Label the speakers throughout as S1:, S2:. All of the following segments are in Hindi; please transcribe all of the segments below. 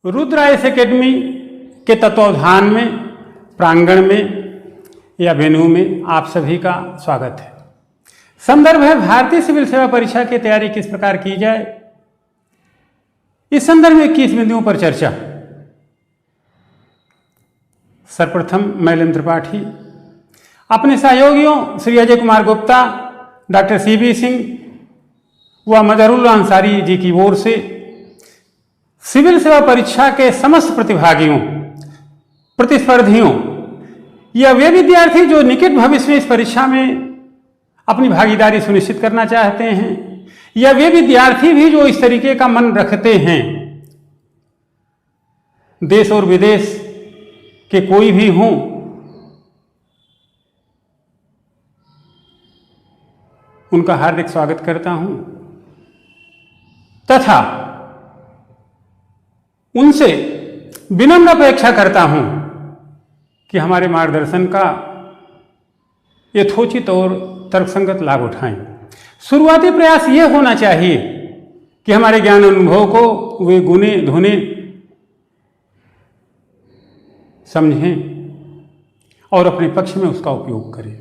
S1: रुद्र आईएएस एकेडमी के तत्वावधान में प्रांगण में या वेन्यू में आप सभी का स्वागत है। संदर्भ है भारतीय सिविल सेवा परीक्षा की तैयारी किस प्रकार की जाए। इस संदर्भ में 21 बिंदुओं पर चर्चा। सर्वप्रथम मैं त्रिपाठी अपने सहयोगियों श्री अजय कुमार गुप्ता, डॉक्टर सीबी सिंह व मजहरुल अंसारी जी की ओर से सिविल सेवा परीक्षा के समस्त प्रतिभागियों, प्रतिस्पर्धियों या वे विद्यार्थी जो निकट भविष्य में इस परीक्षा में अपनी भागीदारी सुनिश्चित करना चाहते हैं, या वे विद्यार्थी भी जो इस तरीके का मन रखते हैं, देश और विदेश के कोई भी हों, उनका हार्दिक स्वागत करता हूं तथा उनसे विनम्र अपेक्षा करता हूं कि हमारे मार्गदर्शन का यथोचित और तर्कसंगत लाभ उठाएं। शुरुआती प्रयास ये होना चाहिए कि हमारे ज्ञान अनुभव को वे गुने धुने समझें और अपने पक्ष में उसका उपयोग करें।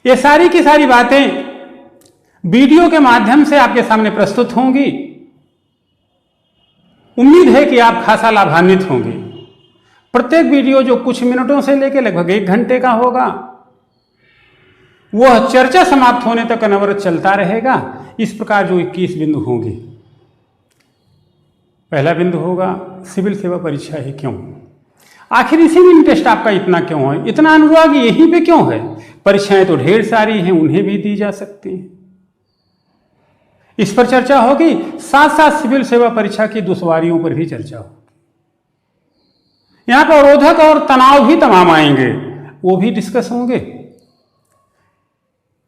S1: ये सारी की सारी बातें वीडियो के माध्यम से आपके सामने प्रस्तुत होंगी। उम्मीद है कि आप खासा लाभान्वित होंगे। प्रत्येक वीडियो जो कुछ मिनटों से लेकर लगभग 1 घंटे का होगा, वह चर्चा समाप्त होने तक अनवरत चलता रहेगा। इस प्रकार जो 21 बिंदु होंगे। पहला बिंदु होगा सिविल सेवा परीक्षा है क्यों। आखिर इसी में इंटरेस्ट आपका इतना क्यों है, इतना अनुराग यहीं पे क्यों है। परीक्षाएं तो ढेर सारी हैं, उन्हें भी दी जा सकती हैं। इस पर चर्चा होगी। साथ साथ सिविल सेवा परीक्षा की दुश्वारियों पर भी चर्चा होगी। यहां पर अवरोधक और तनाव भी तमाम आएंगे, वो भी डिस्कस होंगे।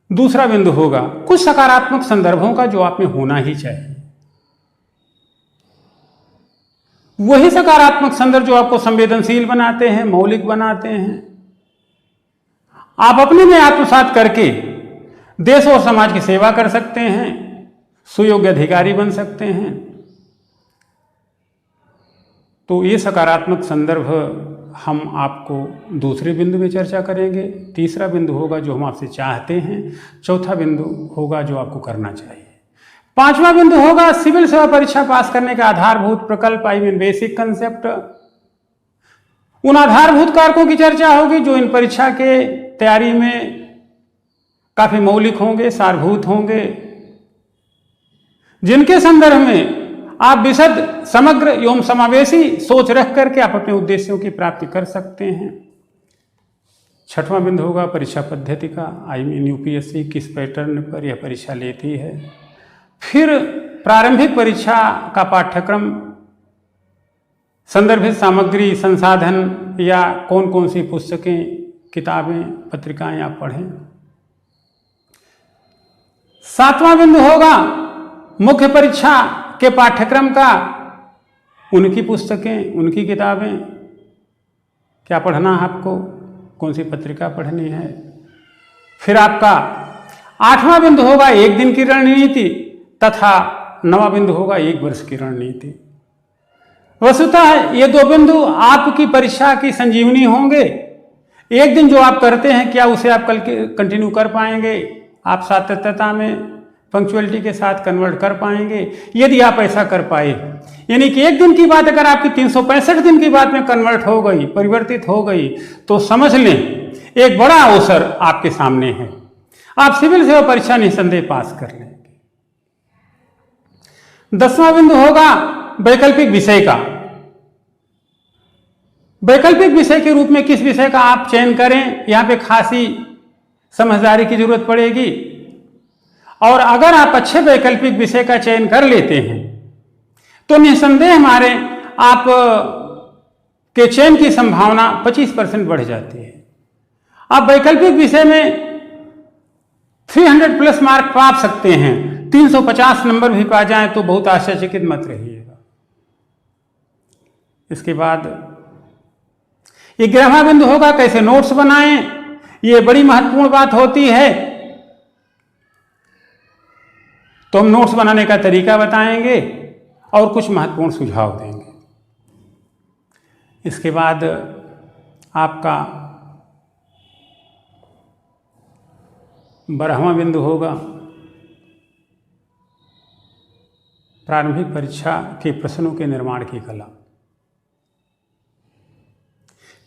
S1: दूसरा बिंदु होगा कुछ सकारात्मक संदर्भों का जो आप में होना ही चाहिए। वही सकारात्मक संदर्भ जो आपको संवेदनशील बनाते हैं, मौलिक बनाते हैं। आप अपने में आत्मसात करके देश और समाज की सेवा कर सकते हैं, सुयोग्य अधिकारी बन सकते हैं। तो ये सकारात्मक संदर्भ हम आपको दूसरे बिंदु में चर्चा करेंगे। तीसरा बिंदु होगा जो हम आपसे चाहते हैं। चौथा बिंदु होगा जो आपको करना चाहिए। पांचवा बिंदु होगा सिविल सेवा परीक्षा पास करने का आधारभूत प्रकल्प, आई मीन बेसिक कंसेप्ट। उन आधारभूत कारकों की चर्चा होगी जो इन परीक्षा के तैयारी में काफी मौलिक होंगे, सारभूत होंगे, जिनके संदर्भ में आप विशद, समग्र एवं समावेशी सोच रख करके आप अपने उद्देश्यों की प्राप्ति कर सकते हैं। छठवां बिंदु होगा परीक्षा पद्धति का, आई मीन यूपीएससी किस पैटर्न पर यह परीक्षा लेती है। फिर प्रारंभिक परीक्षा का पाठ्यक्रम, संदर्भित सामग्री, संसाधन या कौन कौन सी पुस्तकें, किताबें, पत्रिकाएं आप पढ़ें। सातवां बिंदु होगा मुख्य परीक्षा के पाठ्यक्रम का, उनकी पुस्तकें, उनकी किताबें, क्या पढ़ना है आपको, कौन सी पत्रिका पढ़नी है। फिर आपका 8वां बिंदु होगा 1 दिन की रणनीति तथा 9वां बिंदु होगा 1 वर्ष की रणनीति। वस्तुतः ये 2 बिंदु आपकी परीक्षा की संजीवनी होंगे। 1 दिन जो आप करते हैं, क्या उसे आप कल कंटिन्यू कर पाएंगे, आप सातत्यता में, पंक्चुअलिटी के साथ कन्वर्ट कर पाएंगे। यदि आप ऐसा कर पाए, यानी कि 1 दिन की बात अगर आपकी 365 दिन की बात में कन्वर्ट हो गई, परिवर्तित हो गई, तो समझ लें एक बड़ा अवसर आपके सामने है। आप सिविल सेवा परीक्षा निस्संदेह पास कर लेंगे। 10वां बिंदु होगा वैकल्पिक विषय का। वैकल्पिक विषय के रूप में किस विषय का आप चयन करें, यहां पे खासी समझदारी की जरूरत पड़ेगी। और अगर आप अच्छे वैकल्पिक विषय का चयन कर लेते हैं तो निस्संदेह हमारे आप के चयन की संभावना 25% बढ़ जाती है। आप वैकल्पिक विषय में 300 प्लस मार्क पा सकते हैं। 350 नंबर भी पा जाएं तो बहुत आश्चर्यचकित मत रहिएगा। इसके बाद 11वां बिंदु होगा कैसे नोट्स बनाएं। ये बड़ी महत्वपूर्ण बात होती है। तो हम नोट्स बनाने का तरीका बताएंगे और कुछ महत्वपूर्ण सुझाव देंगे। इसके बाद आपका 12वां बिंदु होगा प्रारंभिक परीक्षा के प्रश्नों के निर्माण की कला।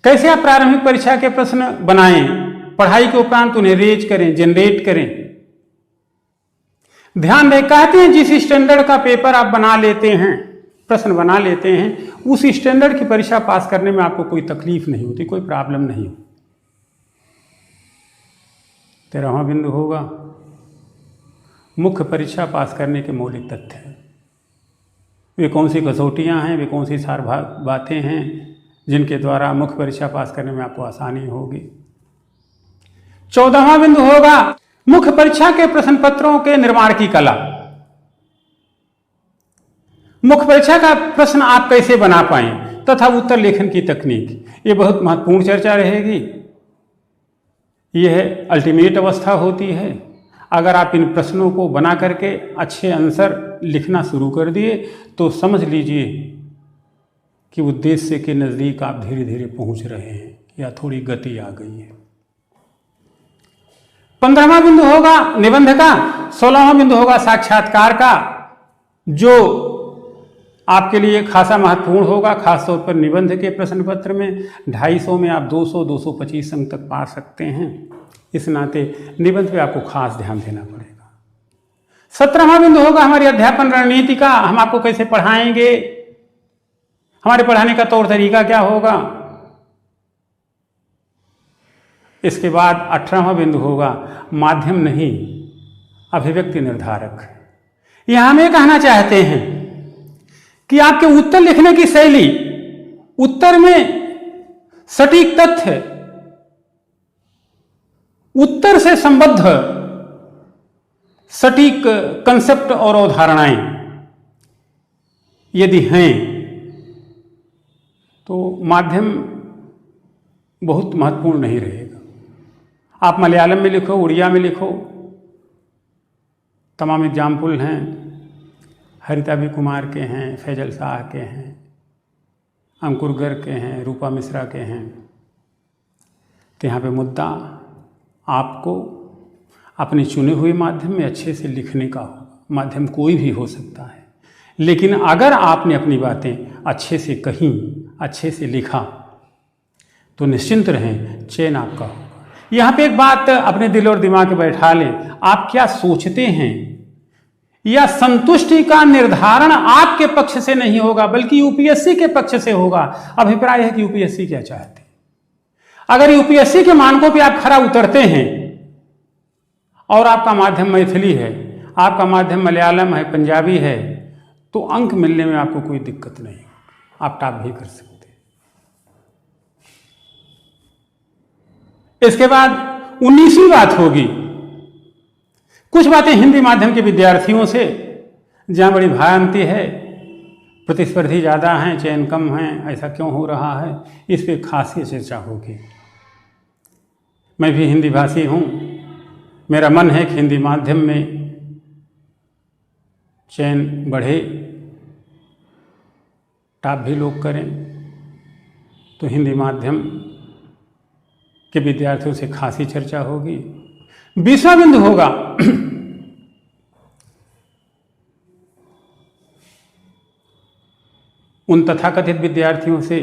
S1: कैसे आप प्रारंभिक परीक्षा के प्रश्न बनाएं, पढ़ाई के उपरांत उन्हें रेज करें, जनरेट करें। ध्यान दें, कहते हैं जिस स्टैंडर्ड का पेपर आप बना लेते हैं, प्रश्न बना लेते हैं, उस स्टैंडर्ड की परीक्षा पास करने में आपको कोई तकलीफ नहीं होती, कोई प्रॉब्लम नहीं होती। 13वां बिंदु होगा मुख्य परीक्षा पास करने के मौलिक तथ्य। वे कौन सी कसौटियां हैं, वे कौन सी सार बातें हैं जिनके द्वारा मुख्य परीक्षा पास करने में आपको आसानी होगी। 14वां बिंदु होगा मुख्य परीक्षा के प्रश्न पत्रों के निर्माण की कला। मुख्य परीक्षा का प्रश्न आप कैसे बना पाएं तथा उत्तर लेखन की तकनीक, ये बहुत महत्वपूर्ण चर्चा रहेगी। यह अल्टीमेट अवस्था होती है। अगर आप इन प्रश्नों को बना करके अच्छे आंसर लिखना शुरू कर दिए तो समझ लीजिए कि उद्देश्य के नज़दीक आप धीरे धीरे पहुंच रहे हैं या थोड़ी गति आ गई है। 15वां बिंदु होगा निबंध का। 16वां बिंदु होगा साक्षात्कार का, जो आपके लिए खासा महत्वपूर्ण होगा। खासतौर पर निबंध के प्रश्न पत्र में 250 में आप 200-225 अंक तक पा सकते हैं। इस नाते निबंध पे आपको खास ध्यान देना पड़ेगा। 17वां बिंदु होगा हमारी अध्यापन रणनीति का। हम आपको कैसे पढ़ाएंगे, हमारे पढ़ाने का तौर तरीका क्या होगा। इसके बाद 18वां बिंदु होगा माध्यम नहीं अभिव्यक्ति निर्धारक। यहां हम ये कहना चाहते हैं कि आपके उत्तर लिखने की शैली, उत्तर में सटीक तथ्य, उत्तर से संबद्ध सटीक कंसेप्ट और अवधारणाएं यदि हैं तो माध्यम बहुत महत्वपूर्ण नहीं रहेगा। आप मलयालम में लिखो, उड़िया में लिखो, तमाम एग्जाम्पल हैं। हरिता बी कुमार के हैं, फैजल शाह के हैं, अंकुर गर्ग के हैं, रूपा मिश्रा के हैं। तो यहाँ पे मुद्दा आपको अपने चुने हुए माध्यम में अच्छे से लिखने का हो। माध्यम कोई भी हो सकता है, लेकिन अगर आपने अपनी बातें अच्छे से कहीं, अच्छे से लिखा तो निश्चिंत रहें, चयन आपका होगा। यहाँ पे एक बात अपने दिल और दिमाग में बैठा लें, आप क्या सोचते हैं या संतुष्टि का निर्धारण आपके पक्ष से नहीं होगा बल्कि यूपीएससी के पक्ष से होगा। अभिप्राय है कि यूपीएससी क्या चाहते हैं। अगर यूपीएससी के मानकों पे आप खरा उतरते हैं और आपका माध्यम मैथिली है, आपका माध्यम मलयालम है, पंजाबी है, तो अंक मिलने में आपको कोई दिक्कत नहीं, आप टॉप भी कर सकते। इसके बाद 19वीं बात होगी कुछ बातें हिंदी माध्यम के विद्यार्थियों से, जहां बड़ी भ्रांति है, प्रतिस्पर्धी ज़्यादा हैं, चयन कम हैं, ऐसा क्यों हो रहा है, इस पे खासी चर्चा होगी। मैं भी हिंदी भाषी हूँ, मेरा मन है कि हिंदी माध्यम में चयन बढ़े, टॉप भी लोग करें, तो हिंदी माध्यम के विद्यार्थियों से खासी चर्चा होगी। 20वां बिंदु होगा उन तथाकथित विद्यार्थियों से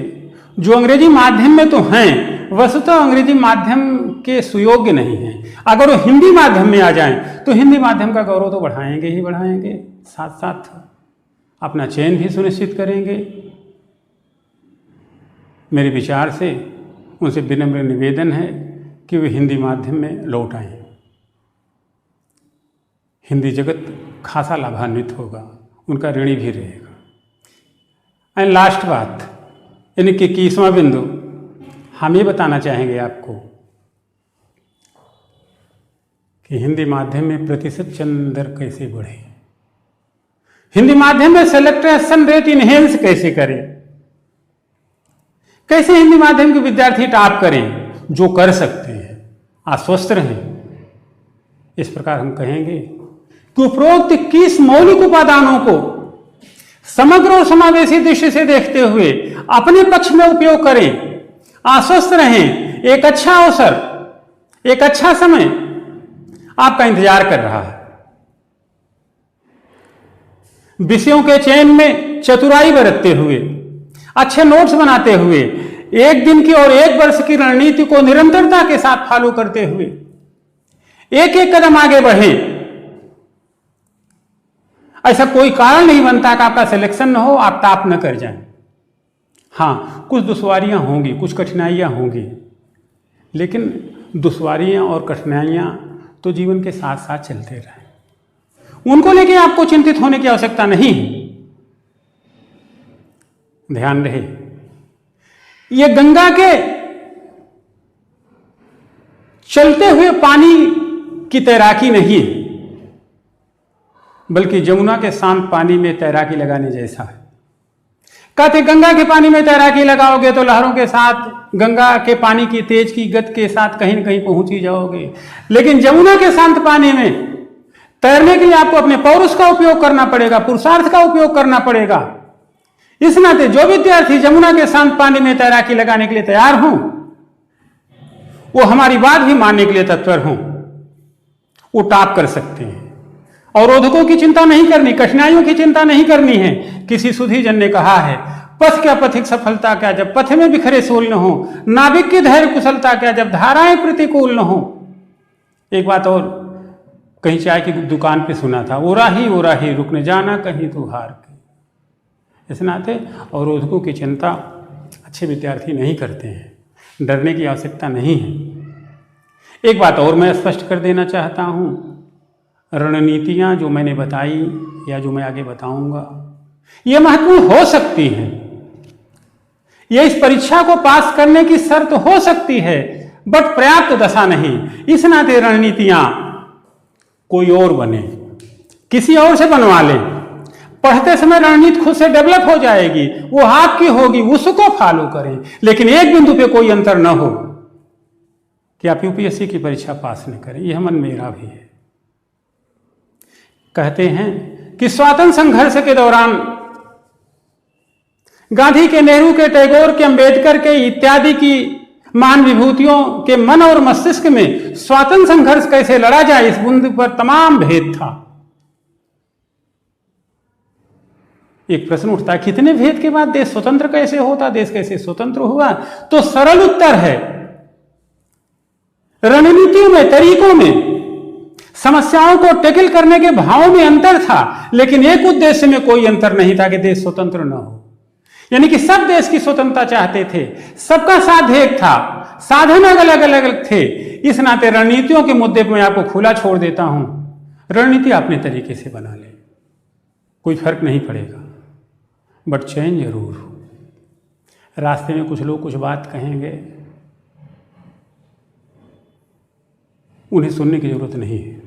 S1: जो अंग्रेजी माध्यम में तो हैं, वस्तुतः अंग्रेजी माध्यम के सुयोग्य नहीं हैं। अगर वो हिंदी माध्यम में आ जाएं तो हिंदी माध्यम का गौरव तो बढ़ाएंगे ही बढ़ाएंगे, साथ साथ अपना चयन भी सुनिश्चित करेंगे। मेरे विचार से उनसे विनम्र निवेदन है कि वे हिंदी माध्यम में लौट आएं। हिंदी जगत खासा लाभान्वित होगा, उनका ऋणी भी रहेगा। एंड लास्ट बात, यानी कि 21वां बिंदु, हम ये बताना चाहेंगे आपको कि हिंदी माध्यम में प्रतिशत चयन दर कैसे बढ़े, हिंदी माध्यम में सिलेक्शन रेट इनहेंस कैसे करें, कैसे हिंदी माध्यम के विद्यार्थी टॉप करें। जो कर सकते हैं, आश्वस्त रहें। इस प्रकार हम कहेंगे कि उपरोक्त 21 मौलिक उपादानों को समग्र और समावेशी दृष्टि से देखते हुए अपने पक्ष में उपयोग करें, आश्वस्त रहें। एक अच्छा अवसर, एक अच्छा समय आपका इंतजार कर रहा है। विषयों के चयन में चतुराई बरतते हुए, अच्छे नोट्स बनाते हुए, एक दिन की और एक वर्ष की रणनीति को निरंतरता के साथ फॉलो करते हुए एक एक कदम आगे बढ़ें। ऐसा कोई कारण नहीं बनता कि आपका सिलेक्शन न हो, आप टॉप न कर जाएं। हाँ, कुछ दुश्वारियां होंगी, कुछ कठिनाइयां होंगी, लेकिन दुश्वारियां और कठिनाइयां तो जीवन के साथ साथ चलते रहें। उनको लेके आपको चिंतित होने की आवश्यकता नहीं है। ध्यान रहे, ये गंगा के चलते हुए पानी की तैराकी नहीं है, बल्कि जमुना के शांत पानी में तैराकी लगाने जैसा है। कहते गंगा के पानी में तैराकी लगाओगे तो लहरों के साथ गंगा के पानी की तेज की गति के साथ कहीं न कहीं पहुंच ही जाओगे, लेकिन जमुना के शांत पानी में तैरने के लिए आपको अपने पौरुष का उपयोग करना पड़ेगा, पुरुषार्थ का उपयोग करना पड़ेगा। इस नाते जो विद्यार्थी जमुना के शांत पानी में तैराकी लगाने के लिए तैयार हों, वो हमारी बात भी मानने के लिए तत्पर हों, वो टॉप कर सकते हैं। अवरोधकों की चिंता नहीं करनी, कठिनाइयों की चिंता नहीं करनी है। किसी सुधी जन ने कहा है, पथ क्या पथिक सफलता क्या जब पथ में बिखरे सोल न हो, नाविक की धैर्य कुशलता क्या जब धाराएं प्रतिकूल न हो। एक बात और कहीं चाय की दुकान पे सुना था, ओरा ही रुक न जाना कहीं तू हार के। इस नाते अवरोधकों की चिंता अच्छे विद्यार्थी नहीं करते हैं, डरने की आवश्यकता नहीं है। एक बात और मैं स्पष्ट कर देना चाहता हूँ, रणनीतियाँ जो मैंने बताई या जो मैं आगे बताऊंगा, ये महत्वपूर्ण हो सकती हैं, ये इस परीक्षा को पास करने की शर्त हो सकती है, बट पर्याप्त दशा नहीं। इस नाते रणनीतियाँ कोई और बने, किसी और से बनवा लें। पढ़ते समय रणनीति खुद से डेवलप हो जाएगी, वो आपकी होगी, उसको फॉलो करें, लेकिन एक बिंदु पे कोई अंतर न हो कि आप यूपीएससी की परीक्षा पास न करें। यह मन मेरा भी है। कहते हैं कि स्वातंत्र संघर्ष के दौरान गांधी के, नेहरू के, टैगोर के, अंबेडकर के इत्यादि की महान विभूतियों के मन और मस्तिष्क में स्वातंत्र संघर्ष कैसे लड़ा जाए, इस बिंदु पर तमाम भेद था। एक प्रश्न उठता है, कितने भेद के बाद देश स्वतंत्र कैसे होता, देश कैसे स्वतंत्र हुआ? तो सरल उत्तर है, रणनीतियों में, तरीकों में, समस्याओं को टैकल करने के भावों में अंतर था, लेकिन एक उद्देश्य में कोई अंतर नहीं था कि देश स्वतंत्र न हो। यानी कि सब देश की स्वतंत्रता चाहते थे, सबका साथ एक था, साधन अलग अलग थे। इस नाते रणनीतियों के मुद्दे पर मैं आपको खुला छोड़ देता हूं, रणनीति अपने तरीके से बना ले, कोई फर्क नहीं पड़ेगा, बट चयन जरूर हो। रास्ते में कुछ लोग कुछ बात कहेंगे, उन्हें सुनने की जरूरत नहीं है।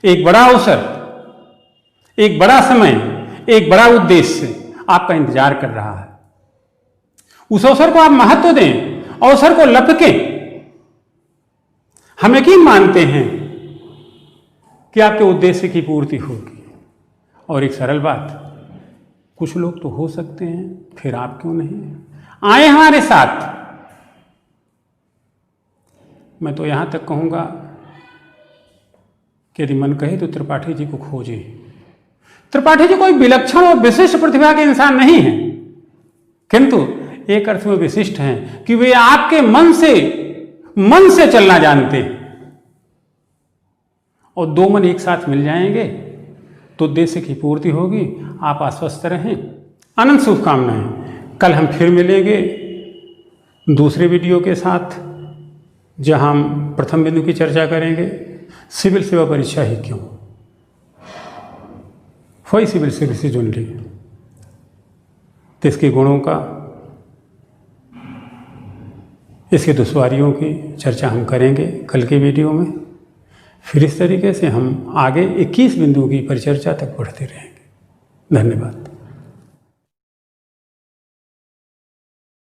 S1: एक बड़ा अवसर, एक बड़ा समय, एक बड़ा उद्देश्य आपका इंतजार कर रहा है। उस अवसर को आप महत्व दें, अवसर को लपकें। हम यकीन मानते हैं कि आपके उद्देश्य की पूर्ति होगी। और एक सरल बात, कुछ लोग तो हो सकते हैं, फिर आप क्यों नहीं आए हमारे साथ? मैं तो यहां तक कहूंगा कि यदि मन कहे तो त्रिपाठी जी को खोजें। त्रिपाठी जी कोई विलक्षण और विशिष्ट प्रतिभा के इंसान नहीं है, किंतु एक अर्थ में विशिष्ट हैं कि वे आपके मन से चलना जानते हैं। और दो मन एक साथ मिल जाएंगे तो उद्देश्य की पूर्ति होगी। आप आश्वस्त रहें। अनंत शुभकामनाएं। कल हम फिर मिलेंगे दूसरे वीडियो के साथ, जहां हम प्रथम बिंदु की चर्चा करेंगे, सिविल सेवा परीक्षा ही क्यों, वही सिविल सर्विस से जुड़ ली, तो इसके गुणों का, इसके दुश्वारियों की चर्चा हम करेंगे कल के वीडियो में। फिर इस तरीके से हम आगे 21 बिंदुओं की परिचर्चा तक बढ़ते रहेंगे। धन्यवाद।